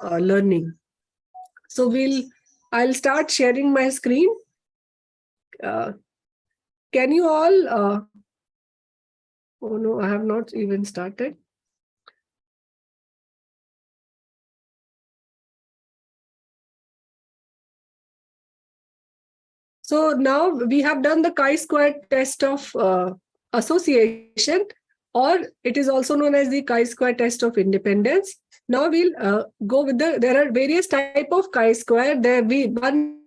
learning. So I'll start sharing my screen. Can you all, oh no, I have not even started. So now we have done the chi-square test of association, or it is also known as the chi-square test of independence. Now we'll go with there are various type of chi-square. One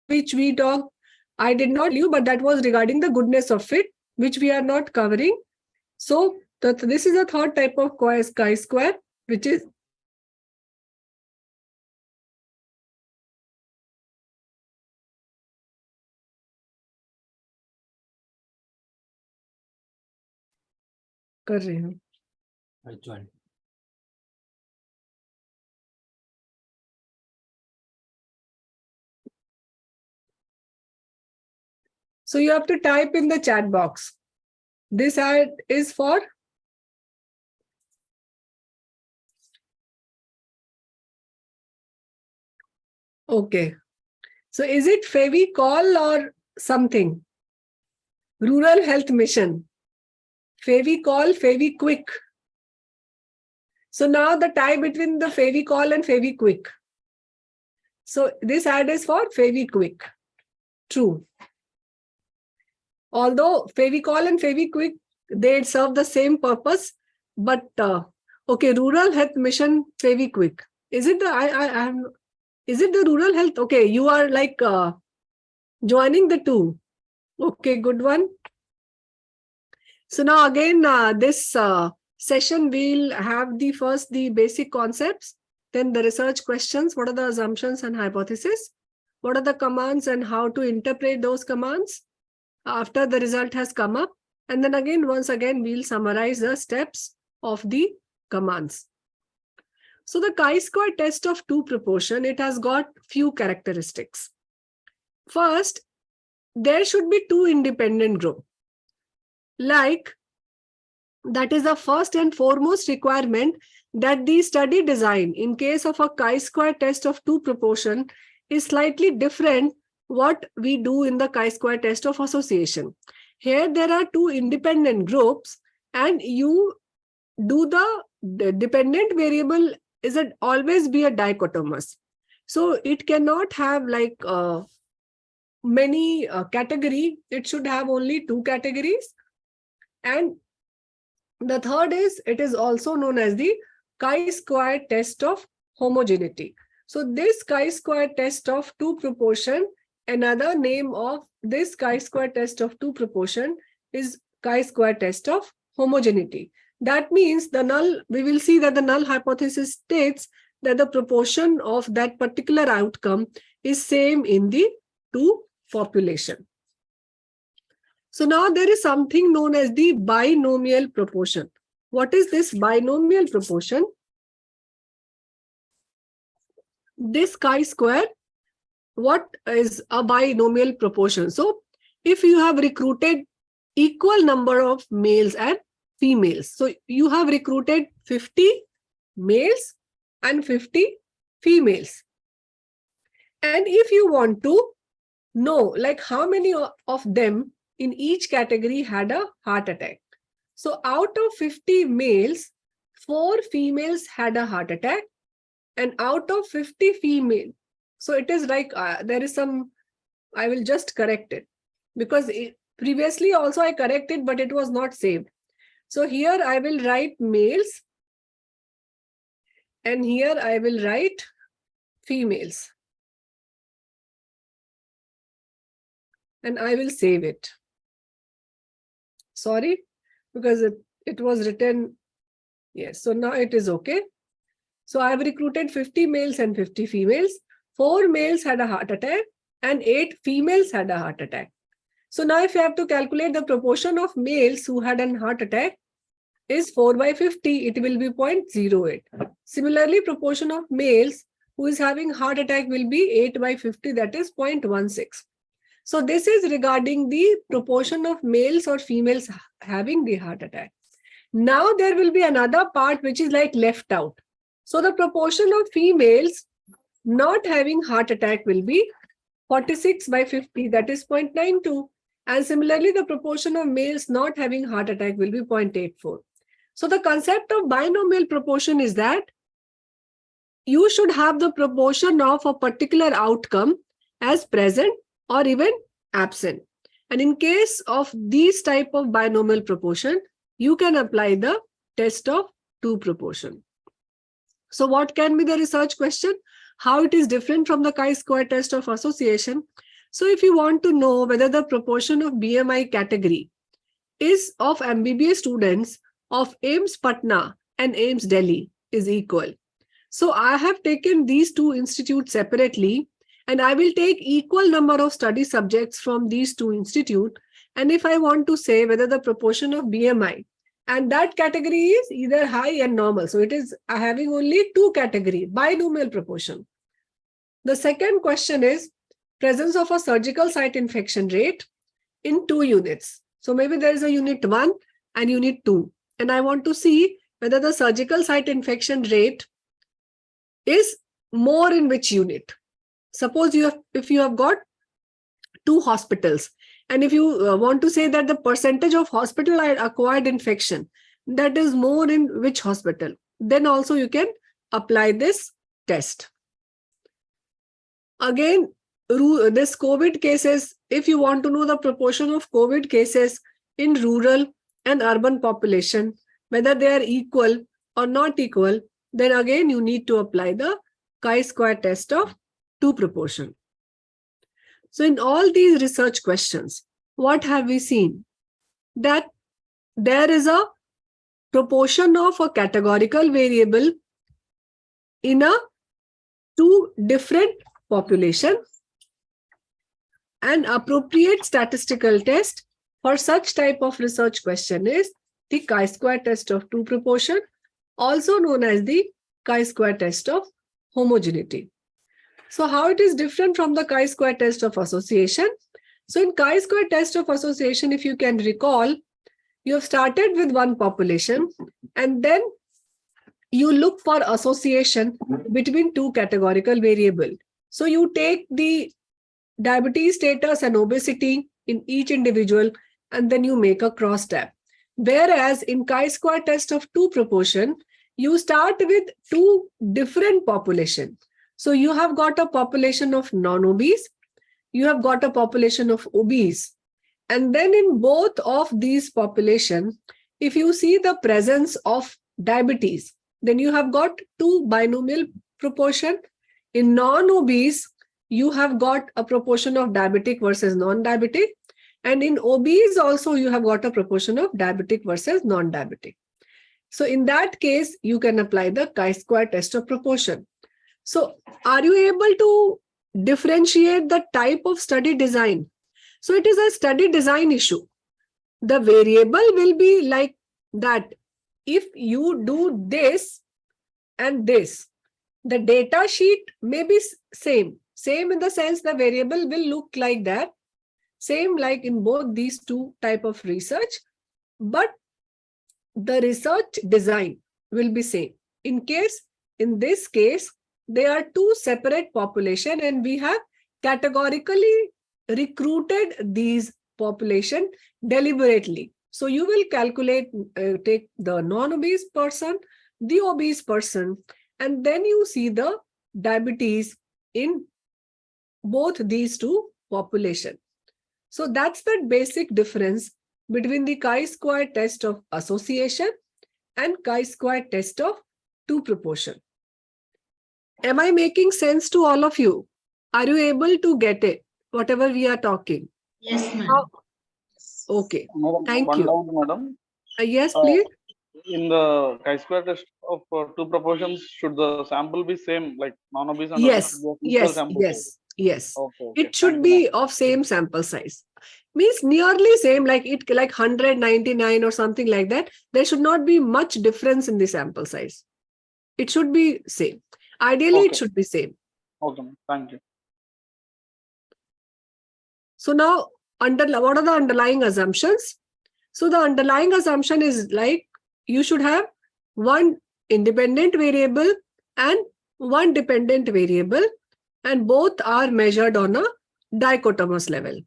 which we talk, I did not tell you, but that was regarding the goodness of fit, which we are not covering. So this is a third type of chi-square, which is कर रही हूँ. So you have to type in the chat box. This ad is for okay. So is it Fevicol or something? Rural Health Mission. Fevicol, Fevikwik. So now the tie between the Fevicol and Fevikwik. So this ad is for Fevikwik. True. Although Fevicol and Fevikwik, they serve the same purpose, but okay, Rural Health Mission Fevikwik. Is it the is it the Rural Health? Okay, you are like joining the two. Okay, good one. So now again, this session we'll have the basic concepts, then the research questions. What are the assumptions and hypotheses? What are the commands and how to interpret those commands after the result has come up? And then again, once again, we'll summarize the steps of the commands. So the chi-square test of two proportion, it has got few characteristics. First, there should be two independent groups. Like, that is the first and foremost requirement, that the study design in case of a chi-square test of two proportion is slightly different what we do in the chi-square test of association. Here there are two independent groups and you do the dependent variable is always be a dichotomous. So it cannot have like many category. It should have only two categories. And the third is, it is also known as the chi-square test of homogeneity. So this chi-square test of two proportion, another name of this chi-square test of two proportion is chi-square test of homogeneity. That means the null, we will see that the null hypothesis states that the proportion of that particular outcome is same in the two population. So now there is something known as the binomial proportion. What is this binomial proportion? This chi-square, what is a binomial proportion? So if you have recruited equal number of males and females, so you have recruited 50 males and 50 females. And if you want to know like how many of them in each category had a heart attack. So out of 50 males, 4 females had a heart attack, and out of 50 female, so it is like there is some, I will just correct it because previously also I corrected, but it was not saved. So here I will write males and here I will write females. And I will save it. Sorry, because it was written. Yes, so now it is okay. So I have recruited 50 males and 50 females. 4 males had a heart attack and 8 females had a heart attack. So now if you have to calculate the proportion of males who had a heart attack is 4 by 50, it will be 0.08. Similarly, proportion of males who is having heart attack will be 8 by 50, that is 0.16. So this is regarding the proportion of males or females having the heart attack. Now there will be another part which is like left out. So the proportion of females not having heart attack will be 46 by 50, that is 0.92. And similarly, the proportion of males not having heart attack will be 0.84. So the concept of binomial proportion is that you should have the proportion of a particular outcome as present or even absent. And in case of these type of binomial proportion, you can apply the test of two proportion. So what can be the research question? How it is different from the chi-square test of association? So if you want to know whether the proportion of BMI category is of MBBS students of AIIMS Patna and AIIMS Delhi is equal. So I have taken these two institutes separately, and I will take equal number of study subjects from these two institutes. And if I want to say whether the proportion of BMI and that category is either high and normal, so it is having only two category, binomial proportion. The second question is presence of a surgical site infection rate in 2 units. So maybe there is a unit 1 and unit 2. And I want to see whether the surgical site infection rate is more in which unit. Suppose if you have got 2 hospitals, and if you want to say that the percentage of hospital acquired infection, that is more in which hospital, then also you can apply this test. Again, this COVID cases, if you want to know the proportion of COVID cases in rural and urban population, whether they are equal or not equal, then again you need to apply the chi-square test of two proportion. So in all these research questions, what have we seen? That there is a proportion of a categorical variable in a two different population. An appropriate statistical test for such type of research question is the chi-square test of two proportion, also known as the chi-square test of homogeneity. So how it is different from the chi-square test of association? So in chi-square test of association, if you can recall, you have started with one population and then you look for association between two categorical variables. So you take the diabetes status and obesity in each individual and then you make a cross tab. Whereas in chi-square test of two proportion, you start with two different population. So you have got a population of non-obese, you have got a population of obese. And then in both of these population, if you see the presence of diabetes, then you have got two binomial proportion. In non-obese, you have got a proportion of diabetic versus non-diabetic. And in obese also, you have got a proportion of diabetic versus non-diabetic. So in that case, you can apply the chi-square test of proportion. So are you able to differentiate the type of study design? So it is a study design issue. The variable will be like that. If you do this and this, the data sheet may be same. Same in the sense the variable will look like that. Same like in both these two type of research. But the research design will be same. In this case, there are two separate population and we have categorically recruited these population deliberately. So you will calculate, take the non-obese person, the obese person, and then you see the diabetes in both these two population. So that's the basic difference between the chi-square test of association and chi-square test of two proportion. Am I making sense to all of you? Are you able to get it, whatever we are talking? Yes, ma'am. Okay, Madam, thank you. Down, madam. Yes, please. In the chi-square test of two proportions, should the sample be same, like non-obese and Yes, yes, sample yes, size? yes. Okay. It should be of same sample size. Means nearly same, like 199 or something like that. There should not be much difference in the sample size. It should be same. Ideally, it should be same. Okay, thank you. So now, what are the underlying assumptions? So the underlying assumption is like you should have one independent variable and one dependent variable, and both are measured on a dichotomous level.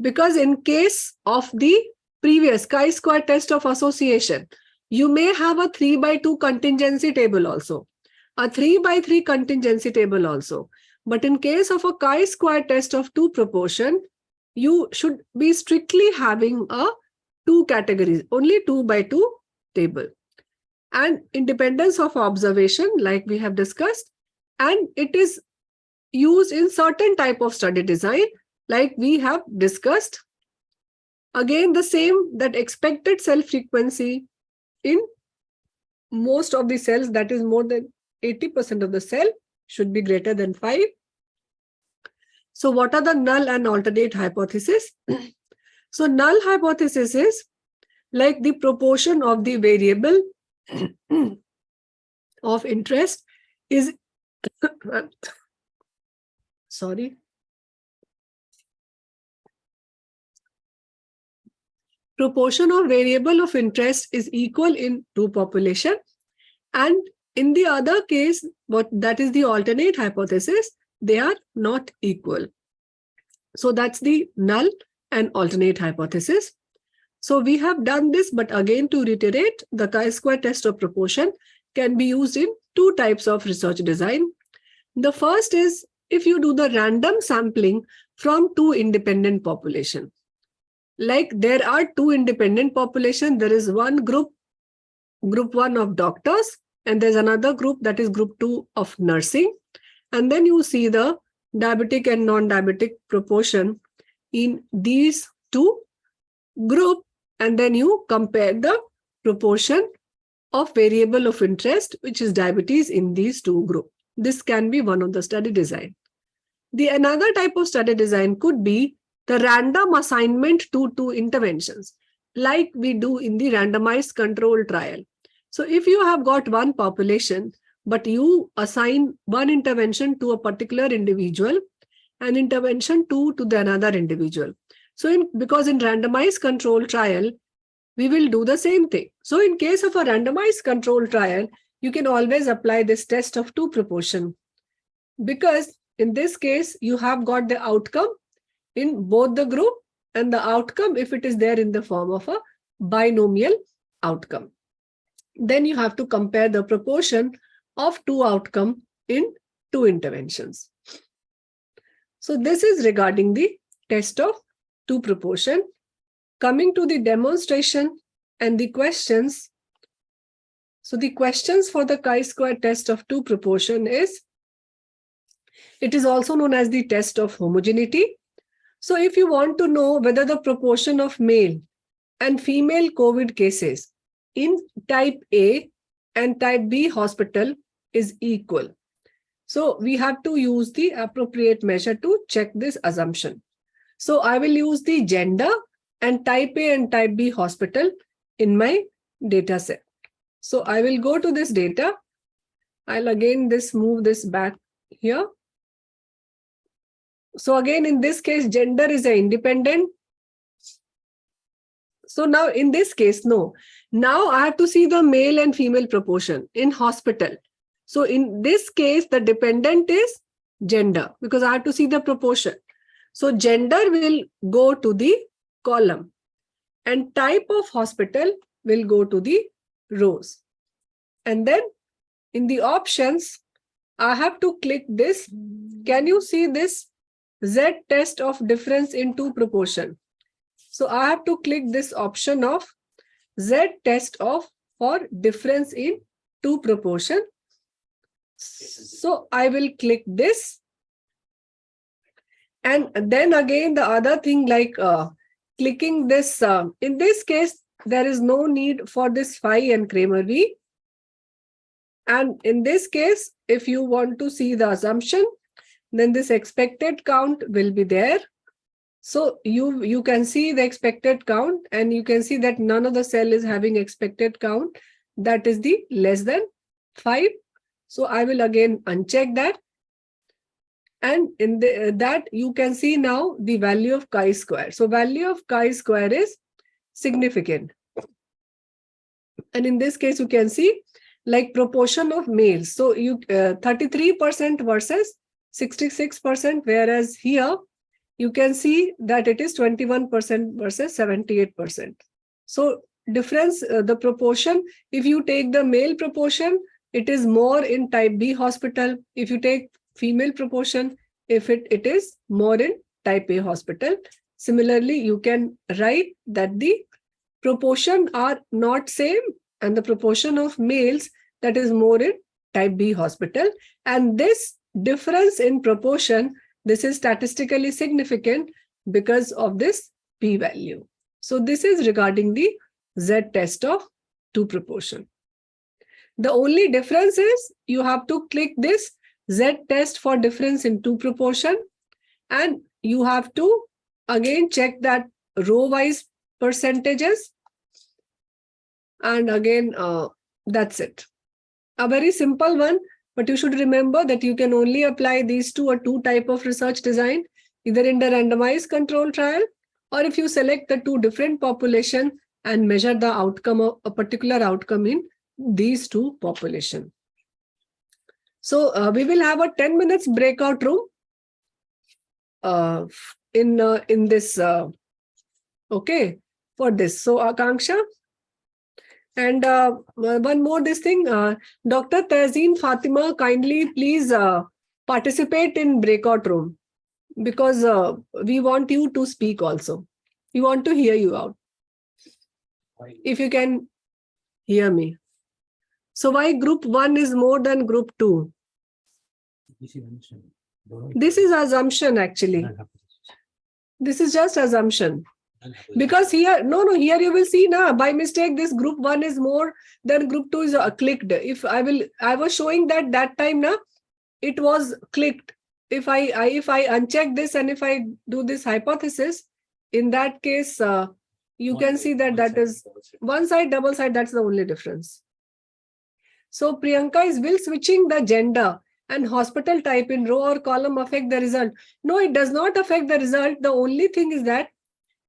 Because in case of the previous chi-square test of association, you may have a 3/2 contingency table also, a 3/3 contingency table also. But in case of a chi-square test of two proportion, you should be strictly having a two categories, only 2/2 table. And independence of observation, like we have discussed, and it is used in certain type of study design, like we have discussed. Again, the same, that expected cell frequency in most of the cells, that is more than 80% of the cell, should be greater than 5. So what are the null and alternate hypothesis? So null hypothesis is like the proportion of the variable of interest is sorry. Proportion of variable of interest is equal in two population, and in the other case, what that is the alternate hypothesis, they are not equal. So that's the null and alternate hypothesis. So we have done this, but again to reiterate, the chi-square test of proportion can be used in two types of research design. The first is if you do the random sampling from two independent populations. Like there are two independent populations. There is one group 1 of doctors, and there's another group that is group 2 of nursing. And then you see the diabetic and non-diabetic proportion in these two groups, and then you compare the proportion of variable of interest, which is diabetes, in these two groups. This can be one of the study design. The another type of study design could be the random assignment to two interventions, like we do in the randomized control trial. So if you have got one population, but you assign one intervention to a particular individual and intervention two to the another individual. So because in randomized control trial, we will do the same thing. So in case of a randomized control trial, you can always apply this test of two proportion, because in this case, you have got the outcome in both the group, and the outcome, if it is there in the form of a binomial outcome, then you have to compare the proportion of two outcome in two interventions. So this is regarding the test of two proportion. Coming to the demonstration and the questions. So the questions for the chi-square test of two proportion is, it is also known as the test of homogeneity. So if you want to know whether the proportion of male and female COVID cases in type A and type B hospital is equal, so we have to use the appropriate measure to check this assumption. So I will use the gender and type A and type B hospital in my data set. So I will go to this data. I'll again move this back here. So again, in this case, gender is an independent. So now in this case, no. Now I have to see the male and female proportion in hospital. So in this case, the dependent is gender, because I have to see the proportion. So gender will go to the column and type of hospital will go to the rows. And then in the options, I have to click this. Can you see this? Z test of difference in two proportion. So I have to click this option of Z test of for difference in two proportion. So I will click this. And then again, the other thing, like clicking this, in this case, there is no need for this phi and Kramer V. And in this case, if you want to see the assumption, then this expected count will be there. So you can see the expected count, and you can see that none of the cell is having expected count. That is the less than 5. So I will again uncheck that. And in that you can see now the value of chi-square. So value of chi-square is significant. And in this case, you can see like proportion of males. So you 33% versus 66%, whereas here you can see that it is 21% versus 78%. So difference, the proportion, if you take the male proportion, it is more in type B hospital. If you take female proportion, if it is more in type A hospital. Similarly, you can write that the proportion are not same, and the proportion of males that is more in type B hospital. And this difference in proportion, this is statistically significant because of this p-value. So this is regarding the Z test of two proportion. The only difference is you have to click this Z test for difference in two proportion, and you have to again check that row wise percentages, and again that's it. A very simple one, but you should remember that you can only apply these two or two type of research design, either in the randomized control trial, or if you select the two different population and measure the outcome of a particular outcome in these two population. So we will have a 10 minutes breakout room in this okay, for this. So Akanksha, and one more this thing, Dr. Tazeen Fatima, kindly please participate in breakout room, because we want you to speak also. We want to hear you out. If you can hear me. So why group 1 is more than group 2? This is assumption actually. This is just assumption. Because here, here you will see now, by mistake, this group 1 is more than group 2 is clicked. If I was showing that time now, it was clicked. If I uncheck this and if I do this hypothesis, in that case, you can see that is one side, double side, that's the only difference. So Priyanka is, will switching the gender and hospital type in row or column affect the result? No, it does not affect the result. The only thing is that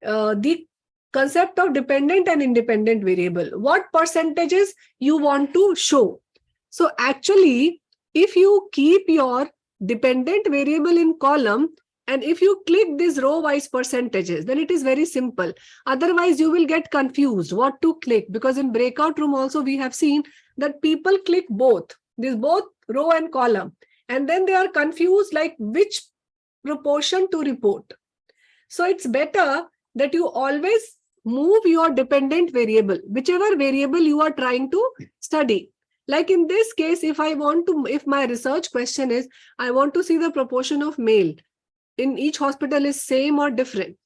the concept of dependent and independent variable, what percentages you want to show. So actually, if you keep your dependent variable in column, and if you click these row wise percentages, then it is very simple. Otherwise, you will get confused what to click, because in breakout room also we have seen that people click both row and column, and then they are confused like which proportion to report. So it's better that you always move your dependent variable, whichever variable you are trying to study. Like in this case, if my research question is, I want to see the proportion of male in each hospital is same or different,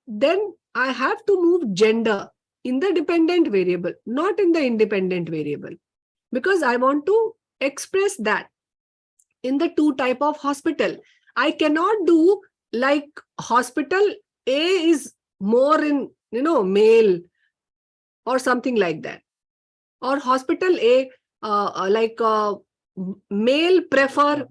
then I have to move gender in the dependent variable, not in the independent variable, because I want to express that in the two type of hospital. I cannot do like hospital A is more in, male or something like that, or hospital A male prefer,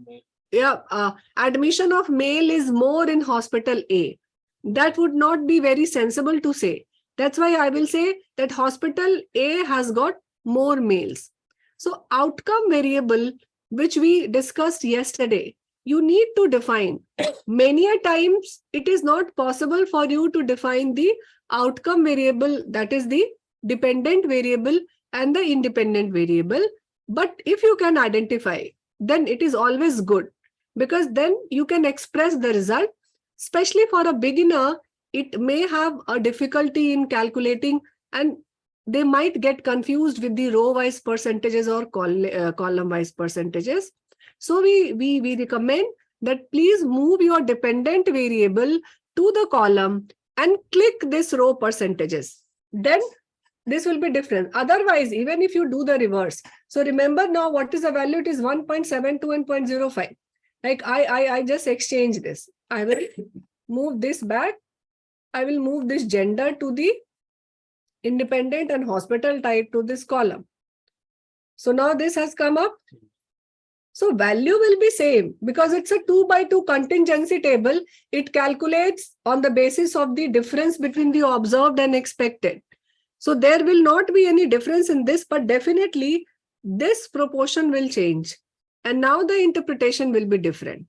admission of male is more in hospital A. That would not be very sensible to say. That's why I will say that hospital A has got more males. So outcome variable, which we discussed yesterday, you need to define. Many a times it is not possible for you to define the outcome variable, that is the dependent variable and the independent variable. But if you can identify, then it is always good, because then you can express the result. Especially for a beginner, it may have a difficulty in calculating, and they might get confused with the row wise percentages or column wise percentages. So we recommend that please move your dependent variable to the column and click this row percentages. Then this will be different. Otherwise, even if you do the reverse, so remember now what is the value? It is 1.72 and 0.05. Like I just exchange this. I will move this back. I will move this gender to the independent and hospital type to this column. So now this has come up. So value will be same because it's a 2x2 contingency table. It calculates on the basis of the difference between the observed and expected. So there will not be any difference in this, but definitely this proportion will change. And now the interpretation will be different.